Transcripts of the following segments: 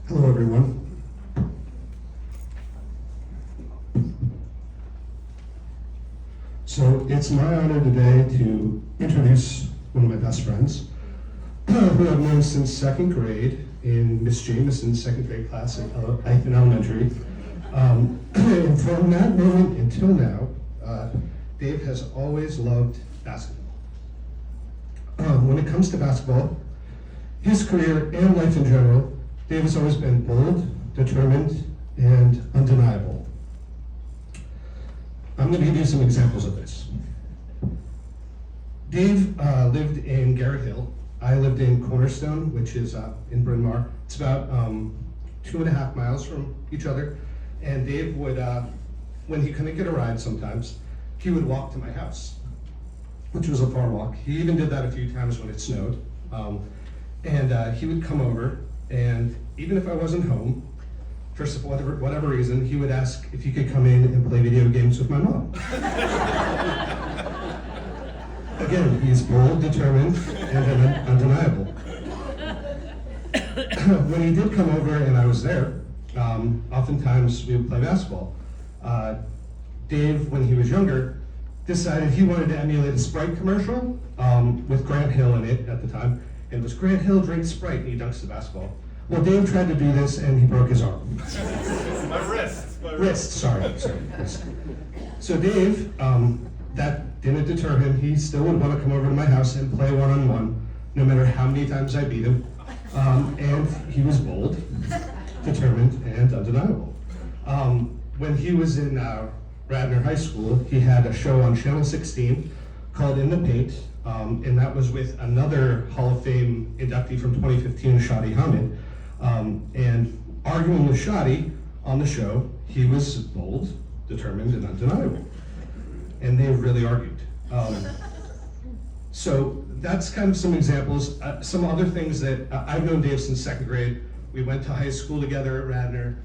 Hello, everyone. So it's my honor today to introduce one of my best friends, who I've known since second grade in Miss Jameson's second grade class at Eichmann Elementary. And from that moment until now, Dave has always loved basketball. When it comes to basketball, his career and life in general, Dave has always been bold, determined, and undeniable. I'm going to give you some examples of this. Dave lived in Garrett Hill. I lived in Cornerstone, which is in Bryn Mawr. It's about 2.5 miles from each other. And Dave would, when he couldn't get a ride sometimes, he would walk to my house, which was a far walk. He even did that a few times when it snowed. And he would come over, and even if I wasn't home, for whatever reason, he would ask if he could come in and play video games with my mom. Again, he's bold, determined, and undeniable. When he did come over and I was there, oftentimes we would play basketball. Dave, when he was younger, decided he wanted to emulate a Sprite commercial with Grant Hill in it at the time. And it was Grant Hill drinks Sprite and he dunks the basketball. Well, Dave tried to do this and he broke his arm. My wrist. Sorry. So Dave, that didn't deter him. He still would want to come over to my house and play one-on-one, no matter how many times I beat him. And he was bold, determined, and undeniable. When he was in Radnor High School, he had a show on Channel 16 called In the Paint, and that was with another Hall of Fame inductee from 2015, Shadi Hamid. And arguing with Shadi on the show, he was bold, determined, and undeniable. And they really argued. So that's kind of some examples. Some other things that I've known Dave since second grade. We went to high school together at Radnor.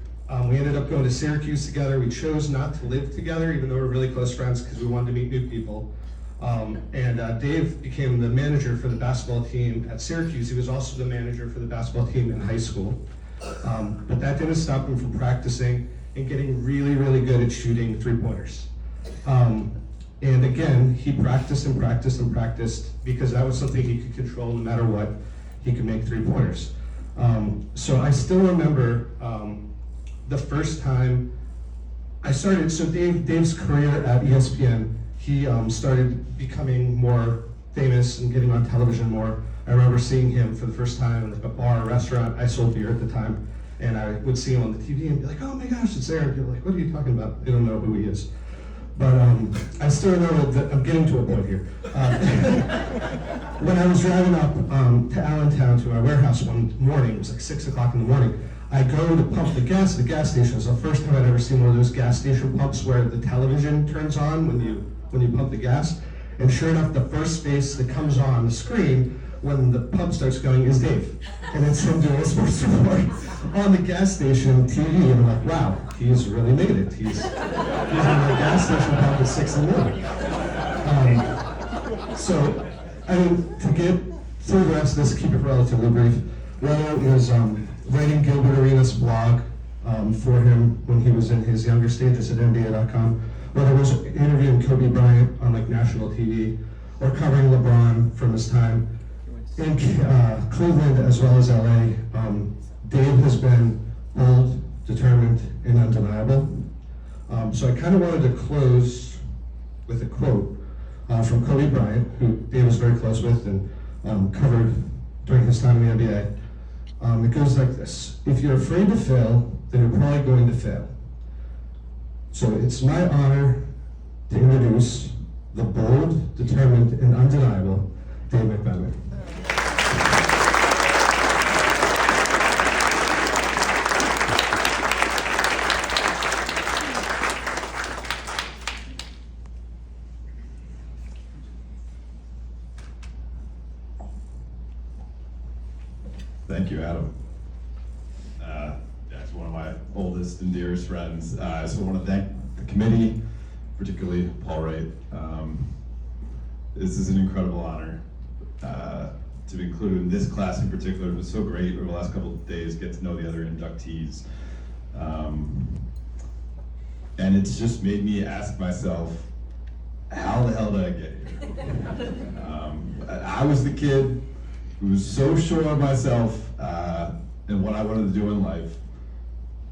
We ended up going to Syracuse together. We chose not to live together, even though we're really close friends, because we wanted to meet new people. And Dave became the manager for the basketball team at Syracuse. He was also the manager for the basketball team in high school. But that didn't stop him from practicing and getting really, really good at shooting three-pointers. And again, he practiced and practiced and practiced because that was something he could control no matter what. He could make three-pointers. So I still remember the first time I started, so Dave's career at ESPN, he started becoming more famous and getting on television more. I remember seeing him for the first time in like a bar or restaurant. I sold beer at the time, and I would see him on the TV and be like, "Oh my gosh, it's Aaron." People are like, "What are you talking about?" They don't know who he is. But I still remember that I'm getting to a point here. When I was driving up to Allentown to my warehouse one morning, it was like 6 o'clock in the morning, I go to pump the gas at the gas station. It was the first time I'd ever seen one of those gas station pumps where the television turns on when you pump the gas. And sure enough, the first face that comes on the screen when the pump starts going is Dave. And it's him doing a sports report on the gas station TV. And I'm like, wow, he's really made it. He's on the gas station pump at 6 in the morning. So, I mean, to get through the rest of this, keep it relatively brief. Radnor was writing Gilbert Arenas' blog for him when he was in his younger stages at NBA.com. Whether it was interviewing Kobe Bryant on like national TV or covering LeBron from his time in Cleveland as well as LA, Dave has been bold, determined, and undeniable. So I kind of wanted to close with a quote from Kobe Bryant, who Dave was very close with and covered during his time in the NBA. It goes like this: if you're afraid to fail, then you're probably going to fail. So it's my honor to introduce the bold, determined, and undeniable Dave McMenamin. Thank you, Adam. That's one of my oldest and dearest friends. So I want to thank the committee, particularly Paul Wright. This is an incredible honor to be included in this class in particular. It was so great over the last couple of days, get to know the other inductees. And it's just made me ask myself, how the hell did I get here? I was the kid who was so sure of myself and what I wanted to do in life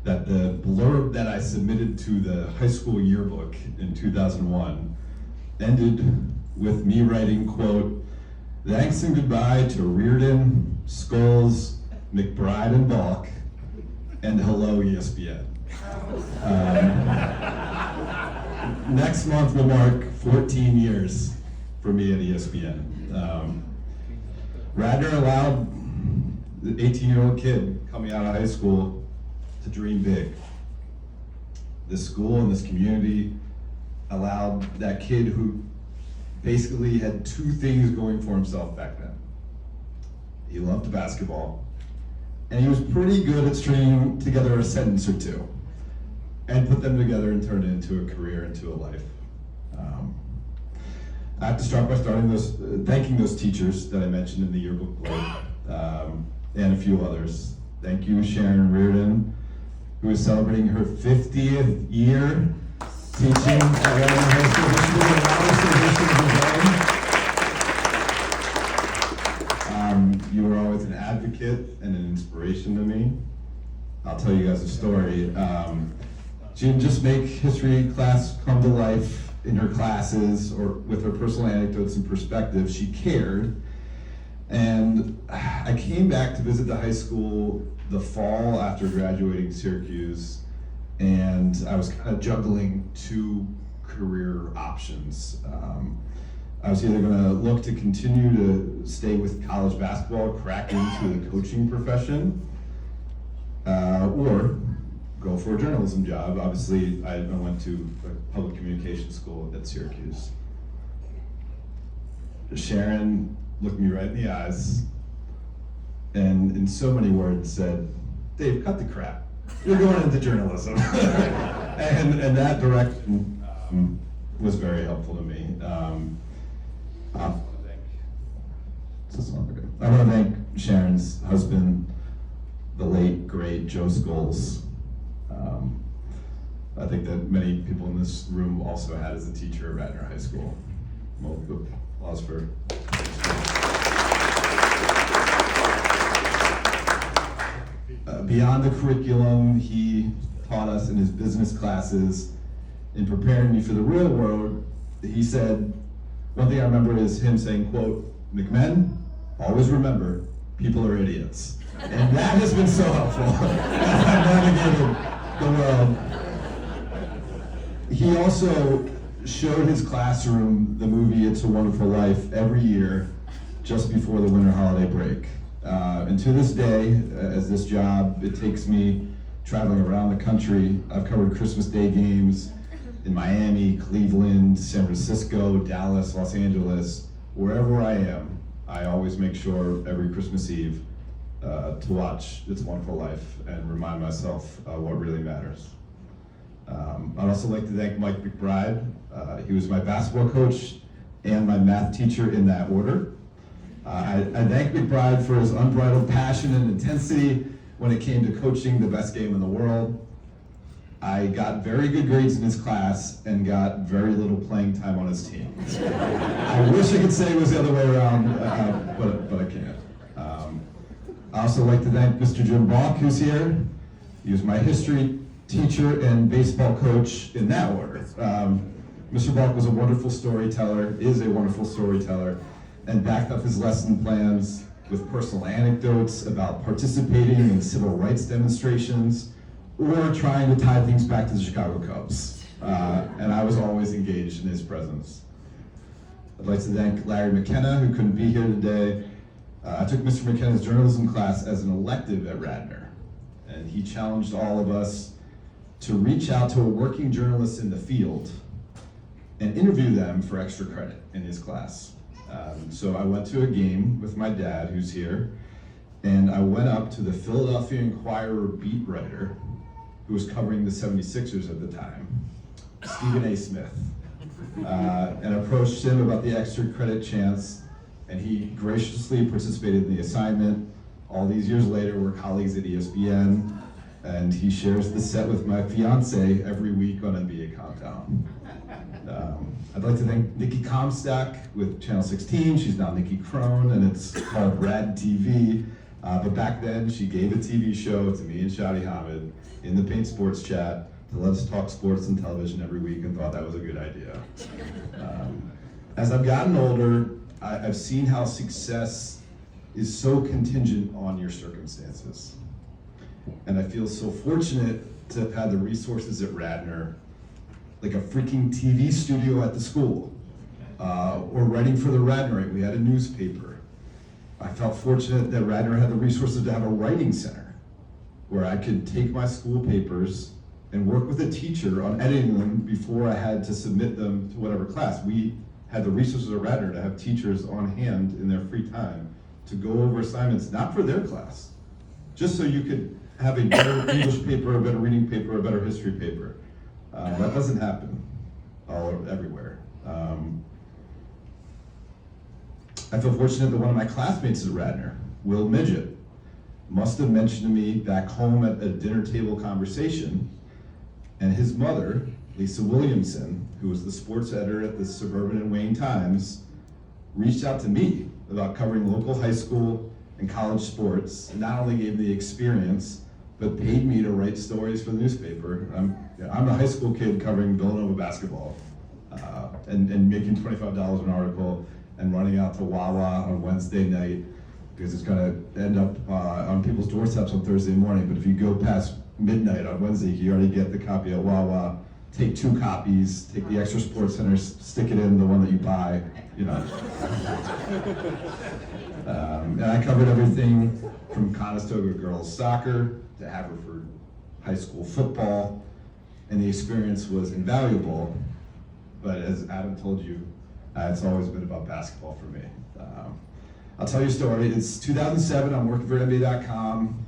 that the blurb that I submitted to the high school yearbook in 2001 ended with me writing, quote, "Thanks and goodbye to Reardon, Scholes, McBride and Balk, and hello ESPN." Next month will mark 14 years for me at ESPN. Radnor allowed the 18-year-old kid coming out of high school to dream big. This school and this community allowed that kid who basically had two things going for himself back then. He loved basketball, and he was pretty good at stringing together a sentence or two and put them together and turn it into a career, into a life. I have to start by thanking those teachers that I mentioned in the yearbook blurb, and a few others. Thank you, Sharon Reardon, who is celebrating her 50th year teaching at Radnor High School History. You were always an advocate and an inspiration to me. I'll tell you guys a story. She didn't just make history class come to life in her classes or with her personal anecdotes and perspectives. She cared. And I came back to visit the high school the fall after graduating Syracuse, and I was kind of juggling two career options. I was either going to look to continue to stay with college basketball, crack into the coaching profession, or go for a journalism job. Obviously, I went to a public communications school at Syracuse. Sharon looked me right in the eyes and in so many words said, "Dave, cut the crap. You're going into journalism." and that direction was very helpful to me. I want to thank Sharon's husband, the late, great Joe Scholes. I think that many people in this room also had as a teacher at Radnor High School. Well, applause for. Beyond the curriculum, he taught us in his business classes, in preparing me for the real world. He said, one thing I remember is him saying, quote, "McMenamin, always remember, people are idiots." And that has been so helpful as I've navigated the world. He also showed his classroom the movie It's a Wonderful Life every year just before the winter holiday break. And to this day, as this job, it takes me traveling around the country. I've covered Christmas Day games in Miami, Cleveland, San Francisco, Dallas, Los Angeles. Wherever I am, I always make sure every Christmas Eve to watch It's a Wonderful Life and remind myself what really matters. I'd also like to thank Mike McBride. He was my basketball coach and my math teacher in that order. I thank McBride for his unbridled passion and intensity when it came to coaching the best game in the world. I got very good grades in his class and got very little playing time on his team. I wish I could say it was the other way around, but I can't. I also like to thank Mr. Jim Balk, who's here. He was my history teacher and baseball coach in that order. Mr. Balk was a wonderful storyteller, is a wonderful storyteller, and backed up his lesson plans with personal anecdotes about participating in civil rights demonstrations or trying to tie things back to the Chicago Cubs. And I was always engaged in his presence. I'd like to thank Larry McKenna, who couldn't be here today. I took Mr. McKenna's journalism class as an elective at Radnor, and he challenged all of us to reach out to a working journalist in the field and interview them for extra credit in his class. So I went to a game with my dad, who's here, and I went up to the Philadelphia Inquirer beat writer, who was covering the 76ers at the time, Stephen A. Smith, and approached him about the extra credit chance And he graciously participated in the assignment. All these years later, we're colleagues at ESPN, and he shares the set with my fiance every week on NBA Countdown. I'd like to thank Nikki Comstock with Channel 16. She's now Nikki Crone, and it's called Rad TV. But back then, she gave a TV show to me and Shadi Hamid in the Paint Sports Chat to let us talk sports and television every week, and thought that was a good idea. As I've gotten older, I've seen how success is so contingent on your circumstances. And I feel so fortunate to have had the resources at Radnor, like a freaking TV studio at the school, or writing for the Radnorite. We had a newspaper. I felt fortunate that Radnor had the resources to have a writing center where I could take my school papers and work with a teacher on editing them before I had to submit them to whatever class. We had the resources at Radnor to have teachers on hand in their free time to go over assignments, not for their class, just so you could have a better English paper, a better reading paper, a better history paper. That doesn't happen everywhere. I feel fortunate that one of my classmates at Radnor, Will Midget, must have mentioned to me back home at a dinner table conversation, and his mother, Lisa Williamson, who was the sports editor at the Suburban and Wayne Times, reached out to me about covering local high school and college sports, and not only gave me the experience, but paid me to write stories for the newspaper. I'm a high school kid covering Villanova basketball, and making $25 an article, and running out to Wawa on Wednesday night, because it's gonna end up on people's doorsteps on Thursday morning. But if you go past midnight on Wednesday, you already get the copy at Wawa. Take 2 copies, take the extra Sports Centers, stick it in the one that you buy, you know. And I covered everything from Conestoga girls soccer to Haverford high school football, and the experience was invaluable. But as Adam told you, it's always been about basketball for me. I'll tell you a story. It's 2007, I'm working for NBA.com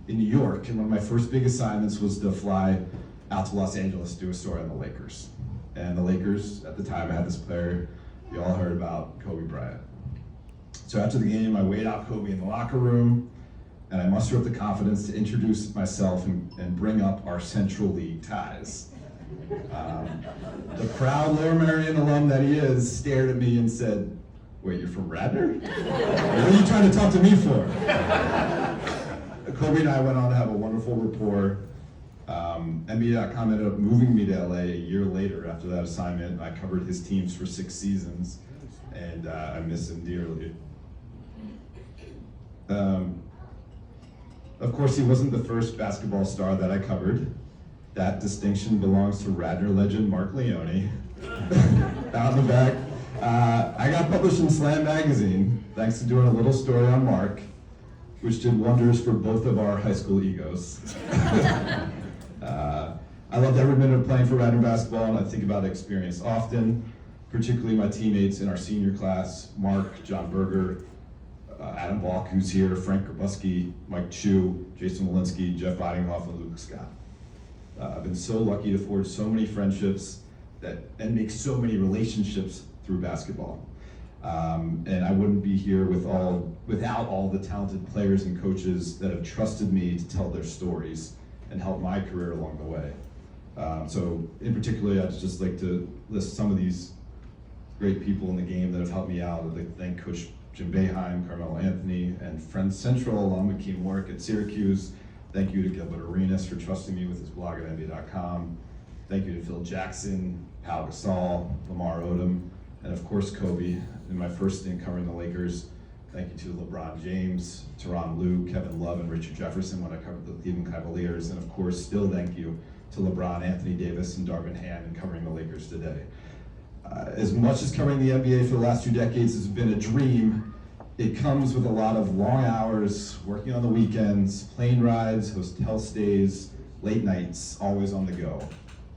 in New York, and one of my first big assignments was to fly out to Los Angeles to do a story on the Lakers. And the Lakers, at the time, I had this player you all heard about, Kobe Bryant. So after the game, I weighed out Kobe in the locker room, and I mustered up the confidence to introduce myself and bring up our Central League ties. The proud Lower Merion alum that he is stared at me and said, "Wait, you're from Radnor? What are you trying to talk to me for?" Kobe and I went on to have a wonderful rapport. NBA.com ended up moving me to LA a year later after that assignment. I covered his teams for 6 seasons, and I miss him dearly. Of course, he wasn't the first basketball star that I covered. That distinction belongs to Radnor legend Mark Leone. Out in the back. I got published in Slam magazine thanks to doing a little story on Mark, which did wonders for both of our high school egos. I loved every minute of playing for Radnor basketball, and I think about the experience often, particularly my teammates in our senior class, Mark, John Berger, Adam Balk, who's here, Frank Grabusky, Mike Chu, Jason Walensky, Jeff Eidinghoff, and Luke Scott. I've been so lucky to forge so many friendships and make so many relationships through basketball. And I wouldn't be here without all the talented players and coaches that have trusted me to tell their stories and help my career along the way. So in particular, I'd just like to list some of these great people in the game that have helped me out. I'd like to thank Coach Jim Boeheim, Carmelo Anthony, and Friends Central, along with Keem Warwick at Syracuse. Thank you to Gilbert Arenas for trusting me with his blog at NBA.com. Thank you to Phil Jackson, Pau Gasol, Lamar Odom, and of course Kobe. In my first stint covering the Lakers, thank you to LeBron James, Tyronn Lue, Kevin Love, and Richard Jefferson when I covered the Cleveland Cavaliers. And of course, still thank you to LeBron, Anthony Davis, and Darvin Ham in covering the Lakers today. As much as covering the NBA for the last 2 decades has been a dream, it comes with a lot of long hours, working on the weekends, plane rides, hotel stays, late nights, always on the go.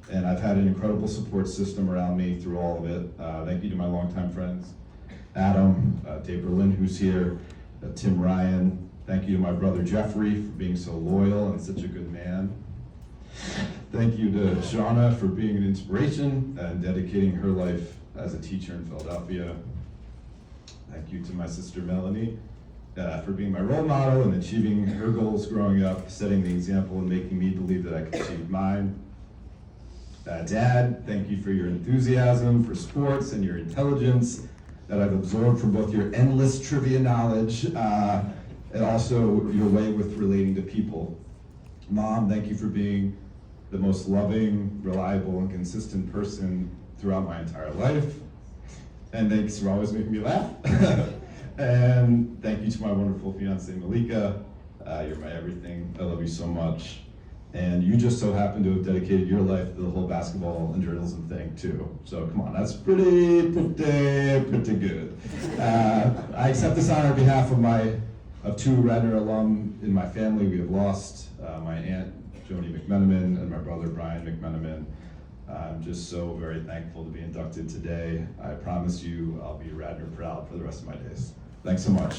And I've had an incredible support system around me through all of it. Thank you to my longtime friends, Adam, Dave Berlin, who's here, Tim Ryan. Thank you to my brother Jeffrey for being so loyal and such a good man. Thank you to Shauna for being an inspiration and dedicating her life as a teacher in Philadelphia. Thank you to my sister Melanie for being my role model and achieving her goals growing up, setting the example and making me believe that I could achieve mine. Dad, thank you for your enthusiasm for sports and your intelligence that I've absorbed from both your endless trivia knowledge and also your way with relating to people. Mom, thank you for being the most loving, reliable, and consistent person throughout my entire life. And thanks for always making me laugh. And thank you to my wonderful fiance, Malika. You're my everything. I love you so much. And you just so happen to have dedicated your life to the whole basketball and journalism thing too. So come on, that's pretty good. I accept this honor on behalf of two Radnor alum in my family. We have lost my aunt, Joni McMenamin, and my brother, Brian McMenamin. I'm just so very thankful to be inducted today. I promise you I'll be Radnor proud for the rest of my days. Thanks so much.